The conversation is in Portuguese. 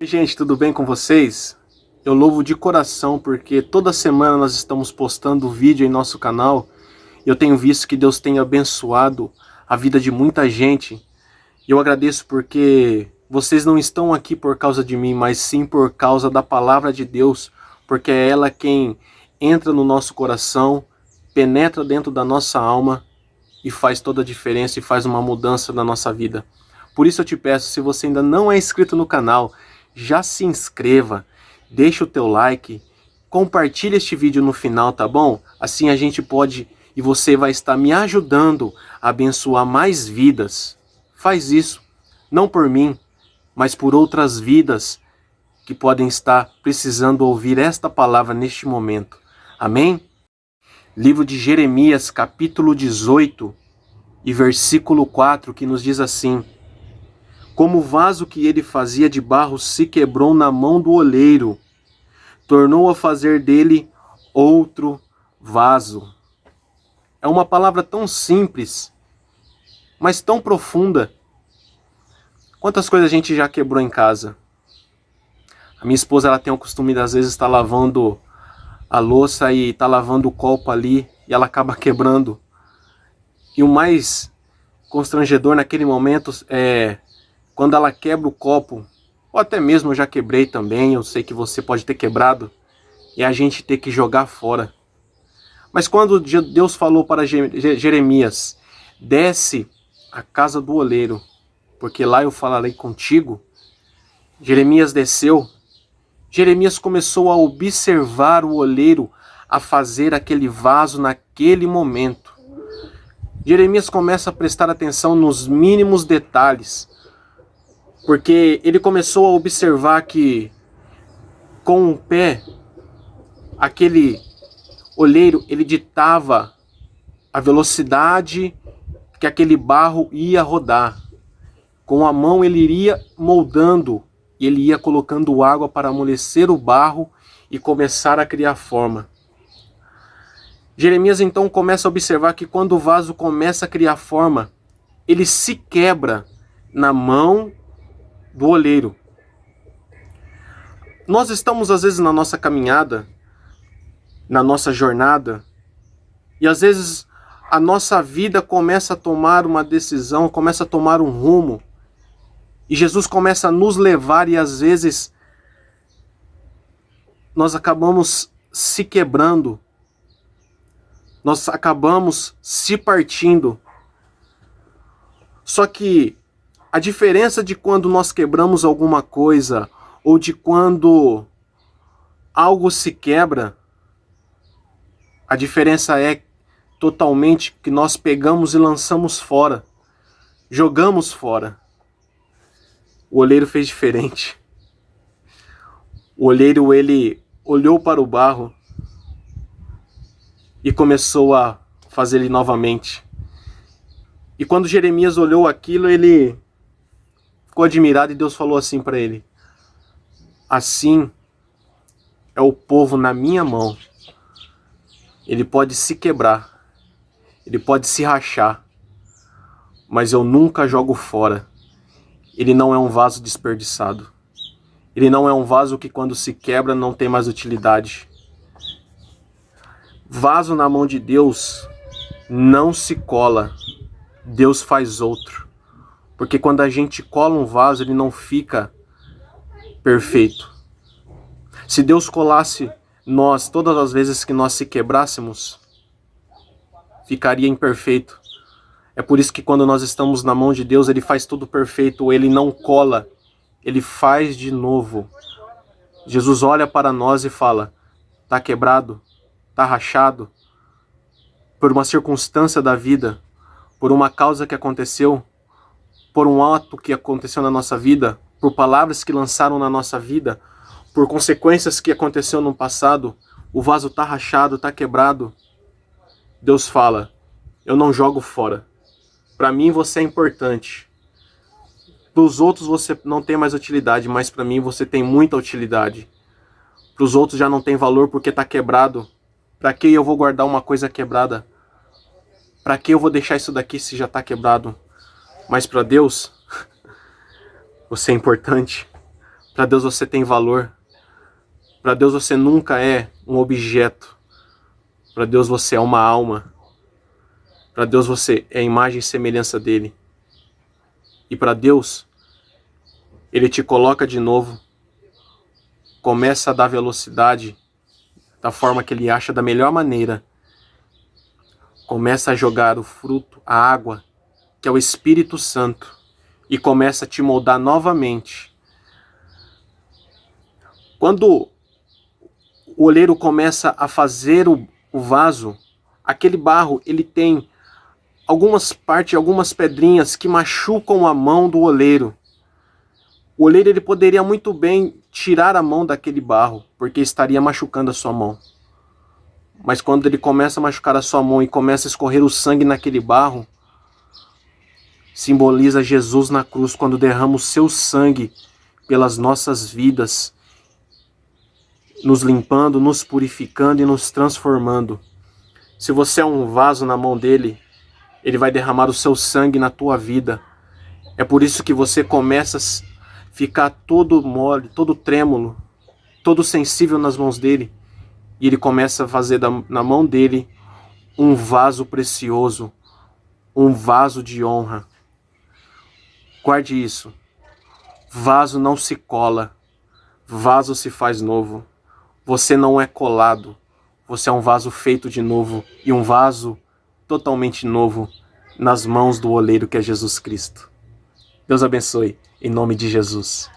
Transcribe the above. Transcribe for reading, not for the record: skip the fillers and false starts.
Gente, tudo bem com vocês? Eu louvo de coração porque toda semana nós estamos postando vídeo em nosso canal. Eu tenho visto que Deus tem abençoado a vida de muita gente. E eu agradeço porque vocês não estão aqui por causa de mim, mas sim por causa da palavra de Deus, porque é ela quem entra no nosso coração, penetra dentro da nossa alma e faz toda a diferença e faz uma mudança na nossa vida. Por isso eu te peço, se você ainda não é inscrito no canal, já se inscreva, deixa o teu like, compartilha este vídeo no final, tá bom? Assim a gente pode e você vai estar me ajudando a abençoar mais vidas. Faz isso, não por mim, mas por outras vidas que podem estar precisando ouvir esta palavra neste momento. Amém? Livro de Jeremias, capítulo 18 e versículo 4, que nos diz assim: como o vaso que ele fazia de barro se quebrou na mão do oleiro, tornou a fazer dele outro vaso. É uma palavra tão simples, mas tão profunda. Quantas coisas a gente já quebrou em casa? A minha esposa, ela tem o costume de às vezes estar lavando a louça e tá lavando o copo ali e ela acaba quebrando. E o mais constrangedor naquele momento é quando ela quebra o copo, ou até mesmo eu já quebrei também, eu sei que você pode ter quebrado, e a gente ter que jogar fora. Mas quando Deus falou para Jeremias, desce à casa do oleiro, porque lá eu falarei contigo, Jeremias desceu. Jeremias começou a observar o oleiro a fazer aquele vaso naquele momento. Jeremias começa a prestar atenção nos mínimos detalhes, porque ele começou a observar que com o pé, aquele oleiro, ele ditava a velocidade que aquele barro ia rodar. Com a mão ele iria moldando, e ele ia colocando água para amolecer o barro e começar a criar forma. Jeremias então começa a observar que quando o vaso começa a criar forma, ele se quebra na mão do oleiro. Nós estamos às vezes na nossa caminhada, na nossa jornada, e às vezes a nossa vida começa a tomar uma decisão, começa a tomar um rumo, e Jesus começa a nos levar e às vezes nós acabamos se quebrando, nós acabamos se partindo. Só que a diferença de quando nós quebramos alguma coisa ou de quando algo se quebra, a diferença é totalmente que nós pegamos e lançamos fora, jogamos fora. O oleiro fez diferente. O oleiro, ele olhou para o barro e começou a fazer ele novamente. E quando Jeremias olhou aquilo, ele ficou admirado e Deus falou assim para ele: assim é o povo na minha mão. Ele pode se quebrar, ele pode se rachar, mas eu nunca jogo fora. Ele não é um vaso desperdiçado. Ele não é um vaso que quando se quebra não tem mais utilidade. Vaso na mão de Deus não se cola. Deus faz outro. Porque quando a gente cola um vaso, ele não fica perfeito. Se Deus colasse nós todas as vezes que nós se quebrássemos, ficaria imperfeito. É por isso que quando nós estamos na mão de Deus, ele faz tudo perfeito, ele não cola, ele faz de novo. Jesus olha para nós e fala: tá quebrado, tá rachado, por uma circunstância da vida, por uma causa que aconteceu, por um ato que aconteceu na nossa vida, por palavras que lançaram na nossa vida, por consequências que aconteceu no passado, o vaso tá rachado, tá quebrado. Deus fala: eu não jogo fora. Para mim você é importante. Para os outros você não tem mais utilidade, mas para mim você tem muita utilidade. Para os outros já não tem valor porque está quebrado. Para que eu vou guardar uma coisa quebrada? Para que eu vou deixar isso daqui se já está quebrado? Mas para Deus, você é importante. Para Deus você tem valor. Para Deus você nunca é um objeto. Para Deus você é uma alma. Para Deus você é a imagem e semelhança dele. E para Deus, ele te coloca de novo, começa a dar velocidade da forma que ele acha da melhor maneira. Começa a jogar o fruto, a água, que é o Espírito Santo, e começa a te moldar novamente. Quando o oleiro começa a fazer o vaso, aquele barro, ele tem algumas partes, algumas pedrinhas que machucam a mão do oleiro. O oleiro ele poderia muito bem tirar a mão daquele barro, porque estaria machucando a sua mão. Mas quando ele começa a machucar a sua mão e começa a escorrer o sangue naquele barro, simboliza Jesus na cruz, quando derrama o seu sangue pelas nossas vidas, nos limpando, nos purificando e nos transformando. Se você é um vaso na mão dele, ele vai derramar o seu sangue na tua vida. É por isso que você começa a ficar todo mole, todo trêmulo, todo sensível nas mãos dele. E ele começa a fazer na mão dele um vaso precioso, um vaso de honra. Guarde isso. Vaso não se cola, vaso se faz novo. Você não é colado, você é um vaso feito de novo e um vaso totalmente novo nas mãos do oleiro que é Jesus Cristo. Deus abençoe, em nome de Jesus.